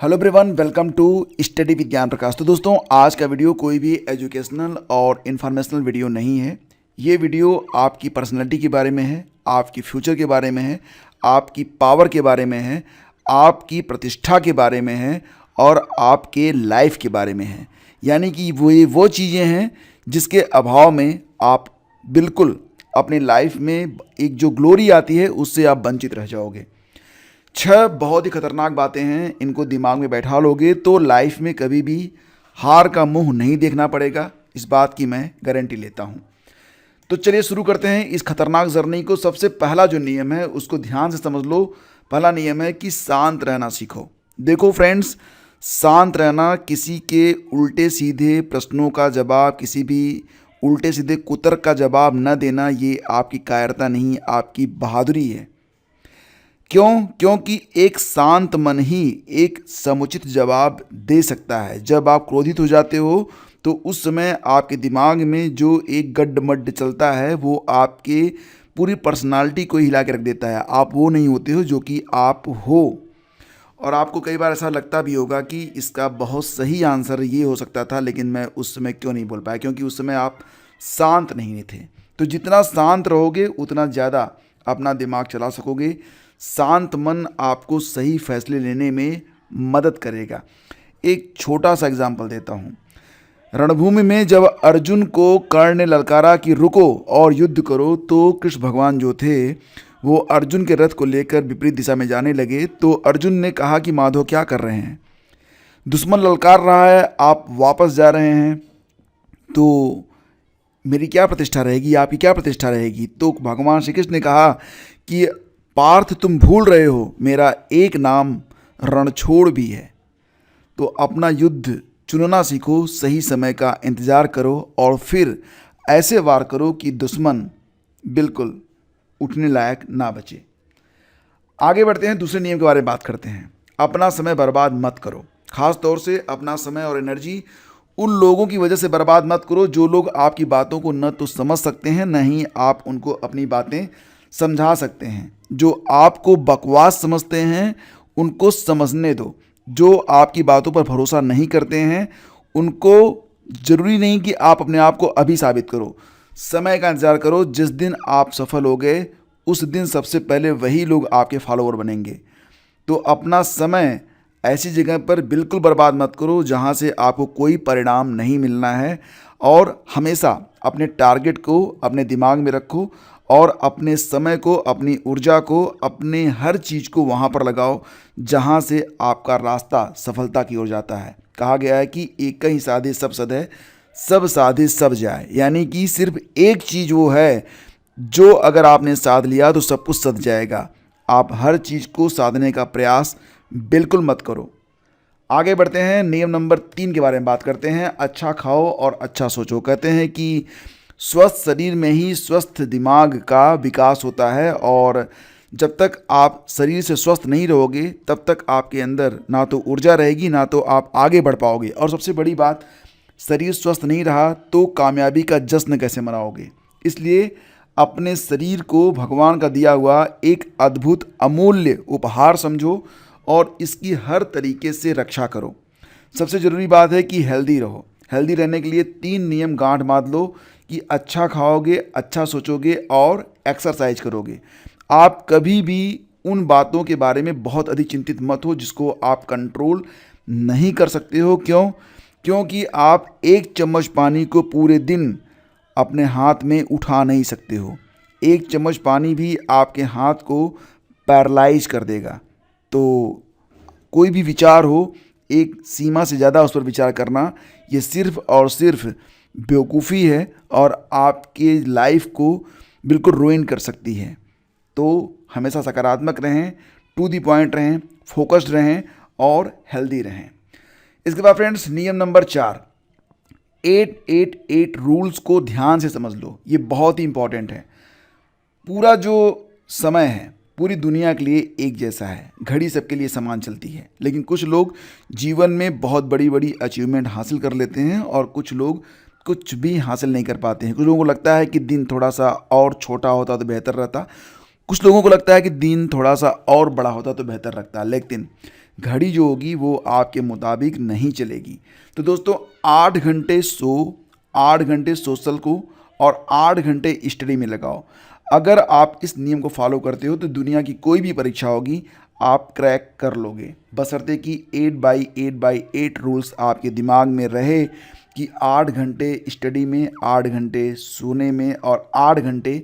Hello everyone, welcome to study Vigyan Prakash. तो दोस्तों, आज का वीडियो कोई भी एजुकेशनल और इन्फॉर्मेशनल वीडियो नहीं है। ये वीडियो आपकी पर्सनैलिटी के बारे में है, आपकी फ्यूचर के बारे में है, आपकी पावर के बारे में है, आपकी प्रतिष्ठा के बारे में है और आपके लाइफ के बारे में है। यानी कि वो चीज़ें हैं जिसके अभाव में आप बिल्कुल अपनी लाइफ में एक जो ग्लोरी आती है उससे आप वंचित रह जाओगे। 6 बहुत ही खतरनाक बातें हैं, इनको दिमाग में बैठा लोगे तो लाइफ में कभी भी हार का मुंह नहीं देखना पड़ेगा। इस बात की मैं गारंटी लेता हूं। तो चलिए शुरू करते हैं इस खतरनाक जर्नी को। सबसे पहला जो नियम है उसको ध्यान से समझ लो। पहला नियम है कि शांत रहना सीखो। देखो फ्रेंड्स, शांत रहना, किसी के उल्टे सीधे प्रश्नों का जवाब, किसी भी उल्टे सीधे कुतर्क का जवाब न देना, ये आपकी कायरता नहीं, आपकी बहादुरी है। क्योंकि एक शांत मन ही एक समुचित जवाब दे सकता है। जब आप क्रोधित हो जाते हो तो उस समय आपके दिमाग में जो एक गड्ढमड्ढ चलता है वो आपके पूरी पर्सनालिटी को हिला के रख देता है। आप वो नहीं होते हो जो कि आप हो। और आपको कई बार ऐसा लगता भी होगा कि इसका बहुत सही आंसर ये हो सकता था, लेकिन मैं उस समय क्यों नहीं बोल पाया, क्योंकि उस समय आप शांत नहीं थे। तो जितना शांत रहोगे उतना ज़्यादा अपना दिमाग चला सकोगे। शांत मन आपको सही फैसले लेने में मदद करेगा। एक छोटा सा एग्जाम्पल देता हूँ। रणभूमि में जब अर्जुन को कर्ण ने ललकारा कि रुको और युद्ध करो, तो कृष्ण भगवान जो थे वो अर्जुन के रथ को लेकर विपरीत दिशा में जाने लगे। तो अर्जुन ने कहा कि माधव क्या कर रहे हैं, दुश्मन ललकार रहा है, आप वापस जा रहे हैं, तो मेरी क्या प्रतिष्ठा रहेगी, आपकी क्या प्रतिष्ठा रहेगी। तो भगवान श्री कृष्ण ने कहा कि पार्थ, तुम भूल रहे हो, मेरा एक नाम रणछोड़ भी है। तो अपना युद्ध चुनना सीखो, सही समय का इंतज़ार करो और फिर ऐसे वार करो कि दुश्मन बिल्कुल उठने लायक ना बचे। आगे बढ़ते हैं, दूसरे नियम के बारे में बात करते हैं। अपना समय बर्बाद मत करो। ख़ास तौर से अपना समय और एनर्जी उन लोगों की वजह से बर्बाद मत करो जो लोग आपकी बातों को न तो समझ सकते हैं, न ही आप उनको अपनी बातें समझा सकते हैं। जो आपको बकवास समझते हैं उनको समझने दो। जो आपकी बातों पर भरोसा नहीं करते हैं उनको ज़रूरी नहीं कि आप अपने आप को अभी साबित करो। समय का इंतज़ार करो। जिस दिन आप सफल हो गए उस दिन सबसे पहले वही लोग आपके फॉलोअर बनेंगे। तो अपना समय ऐसी जगह पर बिल्कुल बर्बाद मत करो जहाँ से आपको कोई परिणाम नहीं मिलना है। और हमेशा अपने टारगेट को अपने दिमाग में रखो और अपने समय को, अपनी ऊर्जा को, अपने हर चीज़ को वहाँ पर लगाओ जहाँ से आपका रास्ता सफलता की ओर जाता है। कहा गया है कि एक ही साधे सब सधे, सब साधे सब जाए। यानी कि सिर्फ एक चीज़ वो है जो अगर आपने साध लिया तो सब कुछ सध जाएगा। आप हर चीज़ को साधने का प्रयास बिल्कुल मत करो। आगे बढ़ते हैं, नियम नंबर 3 के बारे में बात करते हैं। अच्छा खाओ और अच्छा सोचो। कहते हैं कि स्वस्थ शरीर में ही स्वस्थ दिमाग का विकास होता है और जब तक आप शरीर से स्वस्थ नहीं रहोगे तब तक आपके अंदर ना तो ऊर्जा रहेगी, ना तो आप आगे बढ़ पाओगे। और सबसे बड़ी बात, शरीर स्वस्थ नहीं रहा तो कामयाबी का जश्न कैसे मनाओगे। इसलिए अपने शरीर को भगवान का दिया हुआ एक अद्भुत अमूल्य उपहार समझो और इसकी हर तरीके से रक्षा करो। सबसे ज़रूरी बात है कि हेल्दी रहो। हेल्दी रहने के लिए 3 नियम गांठ बांध लो कि अच्छा खाओगे, अच्छा सोचोगे और एक्सरसाइज करोगे। आप कभी भी उन बातों के बारे में बहुत अधिक चिंतित मत हो जिसको आप कंट्रोल नहीं कर सकते हो। क्योंकि आप 1 चम्मच पानी को पूरे दिन अपने हाथ में उठा नहीं सकते हो। 1 चम्मच पानी भी आपके हाथ को पैरालाइज कर देगा। तो कोई भी विचार हो, एक सीमा से ज़्यादा उस पर विचार करना ये सिर्फ़ और सिर्फ बेवकूफ़ी है और आपके लाइफ को बिल्कुल रुइन कर सकती है। तो हमेशा सकारात्मक रहें, टू दी पॉइंट रहें, फोकस्ड रहें और हेल्दी रहें। इसके बाद फ्रेंड्स, नियम नंबर 4, 888 रूल्स को ध्यान से समझ लो। ये बहुत ही इंपॉर्टेंट है। पूरा जो समय है पूरी दुनिया के लिए एक जैसा है। घड़ी सबके लिए समान चलती है, लेकिन कुछ लोग जीवन में बहुत बड़ी बड़ी अचीवमेंट हासिल कर लेते हैं और कुछ लोग कुछ भी हासिल नहीं कर पाते हैं। कुछ लोगों को लगता है कि दिन थोड़ा सा और छोटा होता तो बेहतर रहता, कुछ लोगों को लगता है कि दिन थोड़ा सा और बड़ा होता तो बेहतर लगता। लेकिन घड़ी जो होगी वो आपके मुताबिक नहीं चलेगी। तो दोस्तों 8 घंटे सो, 8 घंटे सोशल को और 8 घंटे स्टडी में लगाओ। अगर आप इस नियम को फॉलो करते हो तो दुनिया की कोई भी परीक्षा होगी आप क्रैक कर लोगे, बशर्ते कि 8/8/8 रूल्स आपके दिमाग में रहे कि 8 घंटे स्टडी में, 8 घंटे सोने में और 8 घंटे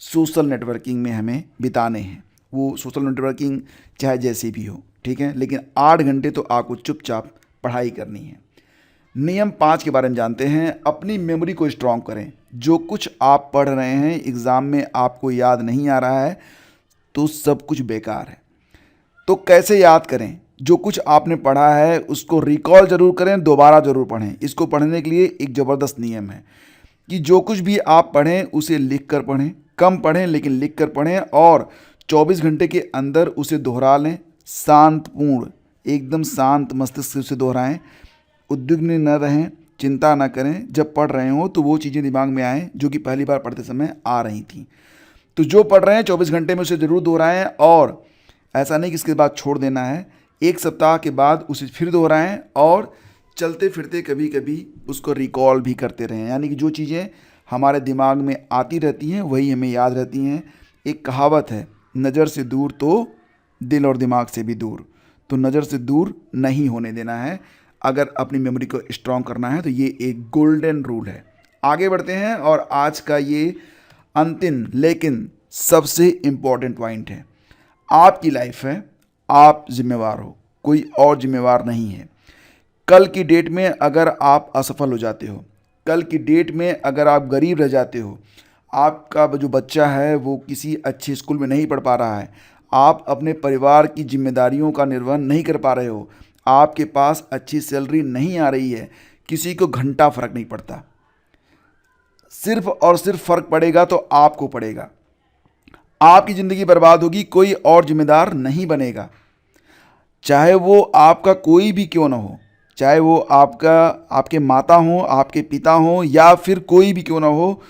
सोशल नेटवर्किंग में हमें बिताने हैं। वो सोशल नेटवर्किंग चाहे जैसी भी हो, ठीक है, लेकिन 8 घंटे तो आपको चुपचाप पढ़ाई करनी है। नियम 5 के बारे में जानते हैं। अपनी मेमोरी को स्ट्रॉन्ग करें। जो कुछ आप पढ़ रहे हैं एग्ज़ाम में आपको याद नहीं आ रहा है तो सब कुछ बेकार है। तो कैसे याद करें? जो कुछ आपने पढ़ा है उसको रिकॉल ज़रूर करें, दोबारा ज़रूर पढ़ें। इसको पढ़ने के लिए एक ज़बरदस्त नियम है कि जो कुछ भी आप पढ़ें उसे लिख कर पढ़ें, कम पढ़ें लेकिन लिख कर पढ़ें, और 24 घंटे के अंदर उसे दोहरा लें। शांतपूर्ण, एकदम शांत मस्तिष्क से उसे दोहराएं। उद्विग्न न रहें, चिंता न करें। जब पढ़ रहे हो तो वो चीज़ें दिमाग में आएँ जो कि पहली बार पढ़ते समय आ रही थी। तो जो पढ़ रहे हैं 24 घंटे में उसे ज़रूर दोहराएं, और ऐसा नहीं कि इसके बाद छोड़ देना है। 1 सप्ताह के बाद उसे फिर दोहराएं और चलते फिरते कभी कभी उसको रिकॉल भी करते रहें। यानी कि जो चीज़ें हमारे दिमाग में आती रहती हैं वही हमें याद रहती हैं। एक कहावत है, नज़र से दूर तो दिल और दिमाग से भी दूर। तो नज़र से दूर नहीं होने देना है। अगर अपनी मेमोरी को स्ट्रॉन्ग करना है तो ये एक गोल्डन रूल है। आगे बढ़ते हैं और आज का ये अंतिम लेकिन सबसे इम्पॉर्टेंट पॉइंट है। आपकी लाइफ है, आप जिम्मेवार हो, कोई और जिम्मेवार नहीं है। कल की डेट में अगर आप असफल हो जाते हो, कल की डेट में अगर आप गरीब रह जाते हो, आपका जो बच्चा है वो किसी अच्छे स्कूल में नहीं पढ़ पा रहा है, आप अपने परिवार की जिम्मेदारियों का निर्वहन नहीं कर पा रहे हो, आपके पास अच्छी सैलरी नहीं आ रही है, किसी को घंटा फ़र्क नहीं पड़ता। सिर्फ और सिर्फ फ़र्क पड़ेगा तो आपको पड़ेगा। आपकी ज़िंदगी बर्बाद होगी, कोई और जिम्मेदार नहीं बनेगा। चाहे वो आपका कोई भी क्यों ना हो, चाहे वो आपके माता हो, आपके पिता हो, या फिर कोई भी क्यों ना हो,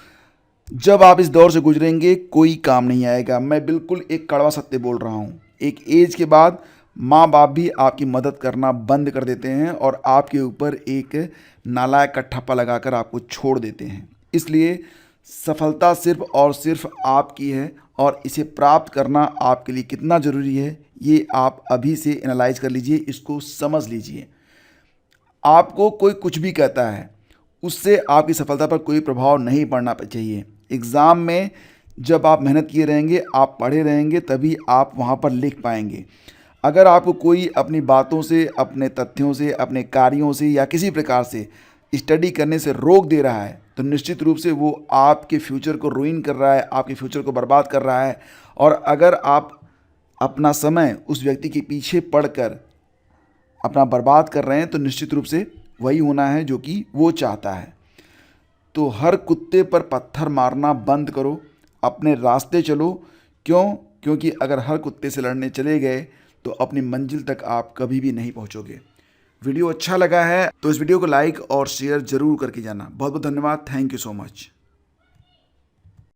जब आप इस दौर से गुजरेंगे कोई काम नहीं आएगा। मैं बिल्कुल एक कड़वा सत्य बोल रहा हूँ। एक एज के बाद माँ बाप भी आपकी मदद करना बंद कर देते हैं और आपके ऊपर एक नालायक का ठप्पा लगाकर आपको छोड़ देते हैं। इसलिए सफलता सिर्फ और सिर्फ आपकी है, और इसे प्राप्त करना आपके लिए कितना ज़रूरी है ये आप अभी से एनालाइज कर लीजिए, इसको समझ लीजिए। आपको कोई कुछ भी कहता है उससे आपकी सफलता पर कोई प्रभाव नहीं पड़ना चाहिए। एग्ज़ाम में जब आप मेहनत किए रहेंगे, आप पढ़े रहेंगे, तभी आप वहाँ पर लिख पाएंगे। अगर आपको कोई अपनी बातों से, अपने तथ्यों से, अपने कार्यों से या किसी प्रकार से स्टडी करने से रोक दे रहा है तो निश्चित रूप से वो आपके फ्यूचर को रुइन कर रहा है, आपके फ्यूचर को बर्बाद कर रहा है। और अगर आप अपना समय उस व्यक्ति के पीछे पढ़कर अपना बर्बाद कर रहे हैं तो निश्चित रूप से वही होना है जो कि वो चाहता है। तो हर कुत्ते पर पत्थर मारना बंद करो, अपने रास्ते चलो। क्योंकि अगर हर कुत्ते से लड़ने चले गए तो अपनी मंजिल तक आप कभी भी नहीं पहुंचोगे। वीडियो अच्छा लगा है तो इस वीडियो को लाइक और शेयर ज़रूर करके जाना। बहुत बहुत धन्यवाद। Thank you so much.